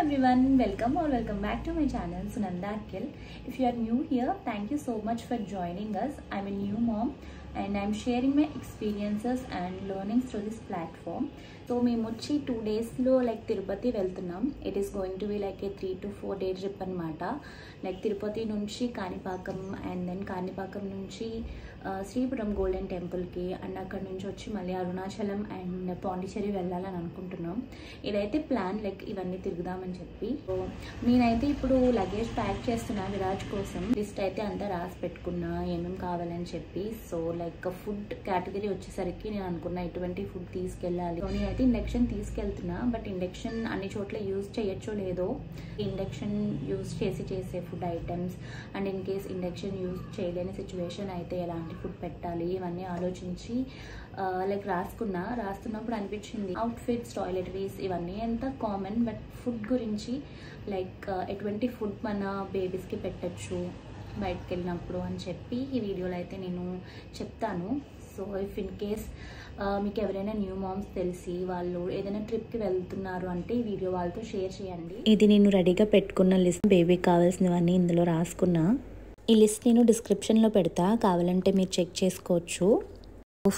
everyone, welcome back to my channel Sunanda Akhil. If you are new here, thank you so much for joining us. I'm a new mom and I'm sharing my experiences and learnings through this platform. So మేము వచ్చి 2 daysలో like Tirupati వెళ్తున్నాం. It is going to be like A 3 to 4 day trip అనమాట. Like Tirupati నుంచి Kanipakam and then Kanipakam నుంచి Sripuram golden టెంపుల్కి and అక్కడ నుంచి వచ్చి మళ్ళీ అరుణాచలం అండ్ పాండిచ్చేరి వెళ్ళాలని అనుకుంటున్నాం. ఇదైతే ప్లాన్, లైక్ ఇవన్నీ తిరుగుదామని చెప్పి. సో నేనైతే ఇప్పుడు లగేజ్ ప్యాక్ చేస్తున్నా విరాజ్ కోసం. లిస్ట్ అయితే అంతా రాసి పెట్టుకున్నా ఏమేమి కావాలని చెప్పి. సో లైక్ ఫుడ్ కేటగిరీ వచ్చేసరికి నేను అనుకున్నా ఎటువంటి ఫుడ్ తీసుకెళ్ళాలి. సో నేనైతే ఇండక్షన్ తీసుకెళ్తున్నా, బట్ ఇండక్షన్ అన్ని చోట్ల యూజ్ చేయొచ్చో లేదో. ఇండక్షన్ యూజ్ చేసే food items and in case induction use చేయలేని సిచ్యువేషన్ అయితే ఎలాంటి ఫుడ్ పెట్టాలి ఇవన్నీ ఆలోచించి లైక్ రాస్తున్నప్పుడు అనిపించింది అవుట్ఫిట్స్, టాయిలెటరీస్ ఇవన్నీ ఎంత కామన్, బట్ ఫుడ్ గురించి లైక్ ఎటువంటి ఫుడ్ మన బేబీస్కి పెట్టచ్చు బయటకు వెళ్ళినప్పుడు అని చెప్పి ఈ వీడియోలో అయితే నేను చెప్తాను. సో ఇఫ్ ఇన్ కేస్ మీకు ఎవరైనా న్యూ మామ్స్ తెలిసి వాళ్ళు ఏదైనా ట్రిప్కి వెళ్తున్నారు అంటే ఈ వీడియో వాళ్ళతో షేర్ చేయండి. ఇది నేను రెడీగా పెట్టుకున్న లిస్ట్, బేబీకి కావాల్సినవన్నీ ఇందులో రాసుకున్నా. ఈ లిస్ట్ నేను డిస్క్రిప్షన్లో పెడతా, కావాలంటే మీరు చెక్ చేసుకోవచ్చు.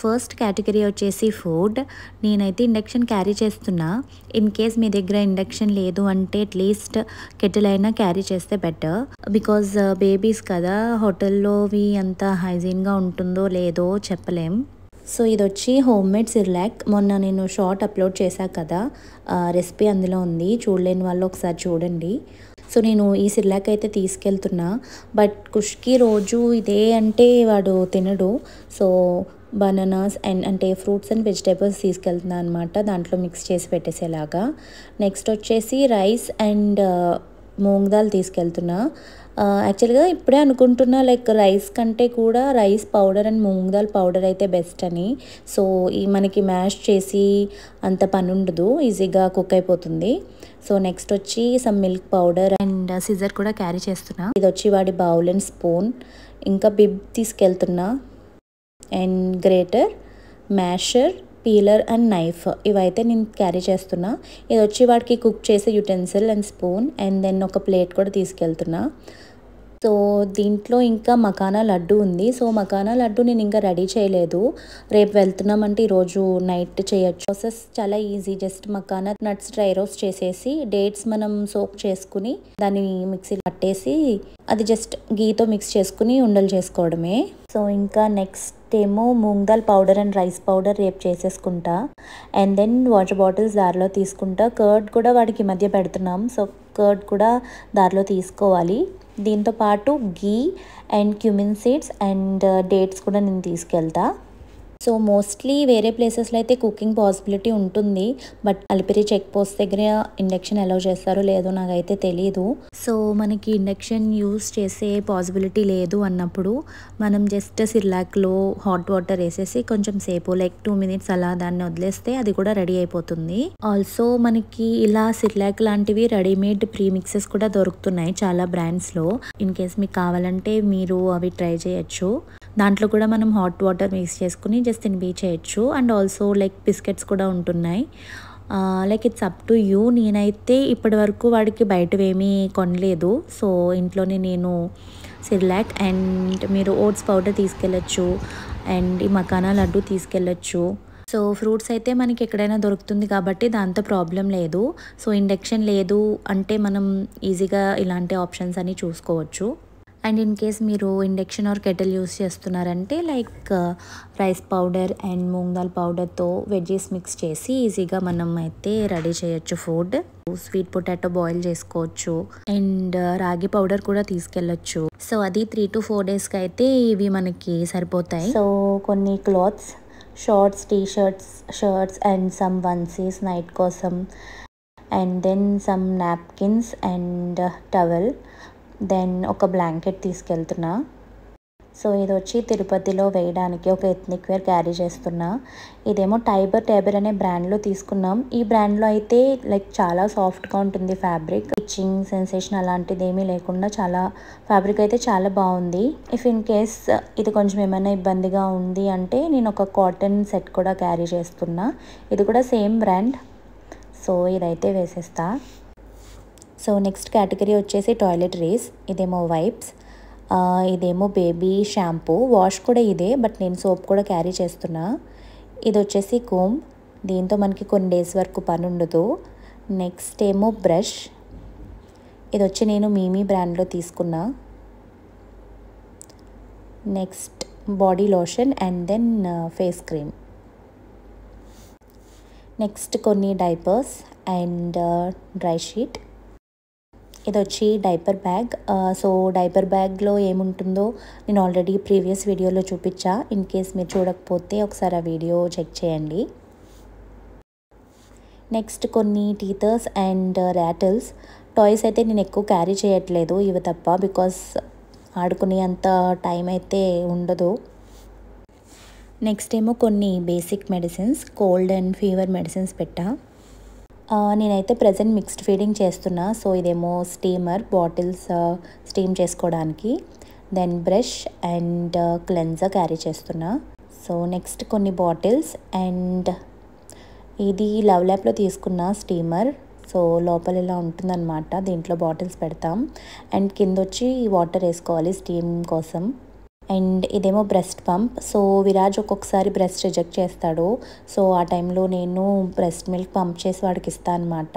ఫస్ట్ కేటగిరీ వచ్చేసి ఫుడ్. నేనైతే ఇండక్షన్ క్యారీ చేస్తున్నా. ఇన్ కేస్ మీ దగ్గర ఇండక్షన్ లేదు అంటే అట్లీస్ట్ కెటిల్ అయినా క్యారీ చేస్తే బెటర్. బికాజ్ బేబీస్ కదా, హోటల్లోవి అంత హైజీన్గా ఉంటుందో లేదో చెప్పలేం. సో ఇది వచ్చి హోమ్ మేడ్ సిర్లాక్. మొన్న నేను షార్ట్ అప్లోడ్ చేశా కదా, రెసిపీ అందులో ఉంది, చూడలేని వాళ్ళు ఒకసారి చూడండి. సో నేను ఈ సిర్లాక్ అయితే తీసుకెళ్తున్నా, బట్ కుష్కి రోజు ఇదే అంటే వాడు తినడు. సో బనానాస్ అండ్ అంటే ఫ్రూట్స్ అండ్ వెజిటేబుల్స్ తీసుకెళ్తున్నా అనమాట, దాంట్లో మిక్స్ చేసి పెట్టేసేలాగా. నెక్స్ట్ వచ్చేసి రైస్ అండ్ మూంగ్ దాల్ తీసుకెళ్తున్నా. యాక్చువల్గా ఇప్పుడే అనుకుంటున్నా లైక్ రైస్ కంటే కూడా rice powder and moong dal powder అయితే బెస్ట్ అని. సో ఈ మనకి మ్యాష్ చేసి అంత పని ఉండదు, ఈజీగా కుక్ అయిపోతుంది. సో నెక్స్ట్ వచ్చి some milk powder and scissor కూడా క్యారీ చేస్తున్నా. ఇది వచ్చి వాడి బౌల్ అండ్ స్పూన్. ఇంకా బిబ్ తీసుకెళ్తున్నా and grater, masher, peeler and knife ఇవైతే నేను క్యారీ చేస్తున్నా. ఇది వచ్చి వాడికి కుక్ చేసే utensil and spoon and then ఒక ప్లేట్ కూడా తీసుకెళ్తున్నా. సో దీంట్లో ఇంకా మకానా లడ్డు ఉంది. సో మకానా లడ్డు నేను ఇంకా రెడీ చేయలేదు, రేపు వెళ్తున్నామంటే ఈరోజు నైట్ చేయొచ్చు. ప్రాసెస్ చాలా easy, just makhana nuts dry roast చేసేసి డేట్స్ మనం సోక్ చేసుకుని దాన్ని మిక్సీ పట్టేసి అది జస్ట్ గీతో మిక్స్ చేసుకుని ఉండలు చేసుకోవడమే. సో ఇంకా నెక్స్ట్ ఏమో moong dal powder and rice powder రేపు చేసేసుకుంటా. అండ్ దెన్ వాటర్ బాటిల్స్ దారిలో తీసుకుంటా. కర్డ్ కూడా వాడికి మధ్య పెడుతున్నాం, సో కర్డ్ కూడా దారిలో తీసుకోవాలి. దీంతో పాటు ghee and cumin seeds and dates కూడా నేను తీసుకెళ్తా. సో మోస్ట్లీ వేరే ప్లేసెస్లో అయితే కుకింగ్ పాసిబిలిటీ ఉంటుంది, బట్ అలిపిరి చెక్ పోస్ట్ దగ్గర ఇండక్షన్ అలౌ చేస్తారో లేదో నాకైతే తెలీదు. సో మనకి ఇండక్షన్ యూస్ చేసే పాసిబిలిటీ లేదు అన్నప్పుడు మనం జస్ట్ సిర్లాక్లో హాట్ వాటర్ వేసేసి కొంచెం సేపు లైక్ 2 minutes అలా దాన్ని వదిలేస్తే అది కూడా రెడీ అయిపోతుంది. ఆల్సో మనకి ఇలా సిర్లాక్ లాంటివి రెడీమేడ్ ప్రీ మిక్సెస్ కూడా దొరుకుతున్నాయి చాలా బ్రాండ్స్లో. ఇన్ కేస్ మీకు కావాలంటే మీరు అవి ట్రై చేయొచ్చు. దాంట్లో కూడా మనం హాట్ వాటర్ మిక్స్ చేసుకుని జస్ట్ తినిపించేయచ్చు. అండ్ ఆల్సో లైక్ బిస్కెట్స్ కూడా ఉంటున్నాయి. Like it's up to you. నేనైతే ఇప్పటి వరకు వాడికి బయటవేమీ కొనలేదు. సో ఇంట్లోనే నేను సిర్లాక్ అండ్ మీరు ఓట్స్ పౌడర్ తీసుకెళ్ళచ్చు అండ్ ఈ మకానా లడ్డు తీసుకెళ్ళచ్చు. సో ఫ్రూట్స్ అయితే మనకి ఎక్కడైనా దొరుకుతుంది కాబట్టి దాంతో ప్రాబ్లం లేదు. సో ఇండక్షన్ లేదు అంటే మనం ఈజీగా ఇలాంటి ఆప్షన్స్ అని చూసుకోవచ్చు. అండ్ ఇన్ కేస్ మీరు ఇండక్షన్ ఆర్ కెటిల్ యూస్ చేస్తున్నారంటే like rice powder and moong dal పౌడర్తో వెజ్జీస్ మిక్స్ చేసి ఈజీగా మనం అయితే రెడీ చేయొచ్చు ఫుడ్. స్వీట్ పొటాటో బాయిల్ చేసుకోవచ్చు అండ్ రాగి పౌడర్ కూడా తీసుకెళ్ళచ్చు. సో అది 3 to 4 daysకి అయితే ఇవి మనకి సరిపోతాయి. సో కొన్ని clothes, shorts, shirts and some onesies night కోసం and then some napkins and towel, then ఒక బ్లాంకెట్ తీసుకెళ్తున్నా. సో ఇది వచ్చి తిరుపతిలో వేయడానికి ఒక ఎథ్నిక్ వేర్ క్యారీ చేస్తున్నా. ఇదేమో టైబర్ అనే బ్రాండ్లో తీసుకున్నాం. ఈ బ్రాండ్లో అయితే లైక్ చాలా సాఫ్ట్గా ఉంటుంది ఫ్యాబ్రిక్, ఇచ్చింగ్ సెన్సేషన్ అలాంటిది ఏమీ లేకుండా చాలా ఫ్యాబ్రిక్ అయితే చాలా బాగుంది. ఇఫ్ ఇన్ కేస్ ఇది కొంచెం ఏమైనా ఇబ్బందిగా ఉంది అంటే నేను ఒక కాటన్ సెట్ కూడా క్యారీ చేస్తున్నా. ఇది కూడా సేమ్ బ్రాండ్. సో ఇదైతే వేసేస్తా. సో నెక్స్ట్ కేటగిరీ వచ్చేసి టాయిలెటరీస్. ఇదేమో వైప్స్, ఇదేమో బేబీ షాంపూ. వాష్ కూడా ఇదే, బట్ నేను సోప్ కూడా క్యారీ చేస్తున్నా. ఇది వచ్చేసి కోమ్, దీంతో మనకి కొన్ని డేస్ వరకు పని ఉండదు. నెక్స్ట్ ఏమో బ్రష్, ఇది వచ్చి నేను మీమీ బ్రాండ్లో తీసుకున్నా. Next body lotion and then face cream. Next కొన్ని డైపర్స్ అండ్ డ్రై షీట్. ఇది వచ్చి డైపర్ బ్యాగ్. సో డైపర్ బ్యాగ్లో ఏముంటుందో నేను ఆల్రెడీ ప్రీవియస్ వీడియోలో చూపించా. ఇన్ కేస్ మీరు చూడకపోతే ఒకసారి ఆ వీడియో చెక్ చేయండి. నెక్స్ట్ కొన్ని టీథర్స్ అండ్ ర్యాటిల్స్. టాయ్స్ అయితే నేను ఎక్కువ క్యారీ చేయట్లేదు ఇవి తప్ప, బికాస్ ఆడుకునే అంత టైం అయితే ఉండదు. నెక్స్ట్ ఏమో కొన్ని basic medicines, cold and fever medicines పెట్టా. నేనైతే ప్రజెంట్ మిక్స్డ్ ఫీడింగ్ చేస్తున్నా. సో ఇదేమో స్టీమర్, బాటిల్స్ స్టీమ్ చేసుకోవడానికి. Then brush and cleanser carry చేస్తున్నా. సో నెక్స్ట్ కొన్ని బాటిల్స్ అండ్ ఇది లవ్ ల్యాబ్లో తీసుకున్న స్టీమర్. సో లోపల ఇలా ఉంటుందన్నమాట, దీంట్లో బాటిల్స్ పెడతాం అండ్ కింద వచ్చి వాటర్ వేసుకోవాలి స్టీమ్ కోసం. అండ్ ఇదేమో బ్రెస్ట్ పంప్. సో విరాజ్ ఒక్కొక్కసారి బ్రెస్ట్ రిజెక్ట్ చేస్తాడు. సో ఆ టైంలో నేను బ్రెస్ట్ మిల్క్ పంప్ చేసి వాడికి ఇస్తాను అనమాట.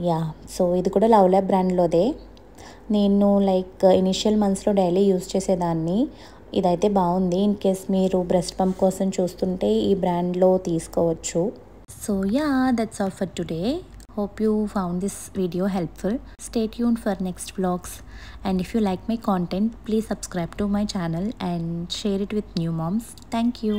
యా, సో ఇది కూడా లవ్ ల్యాబ్ బ్రాండ్లోదే. నేను లైక్ ఇనిషియల్ మంత్స్లో డైలీ యూజ్ చేసేదాన్ని. ఇదైతే బాగుంది. ఇన్ కేస్ మీరు బ్రెస్ట్ పంప్ కోసం చూస్తుంటే ఈ బ్రాండ్లో తీసుకోవచ్చు. So yeah, that's all for today. Hope you found this video helpful. Stay tuned for next vlogs, and if you like my content, please subscribe to my channel and share it with new moms. Thank you.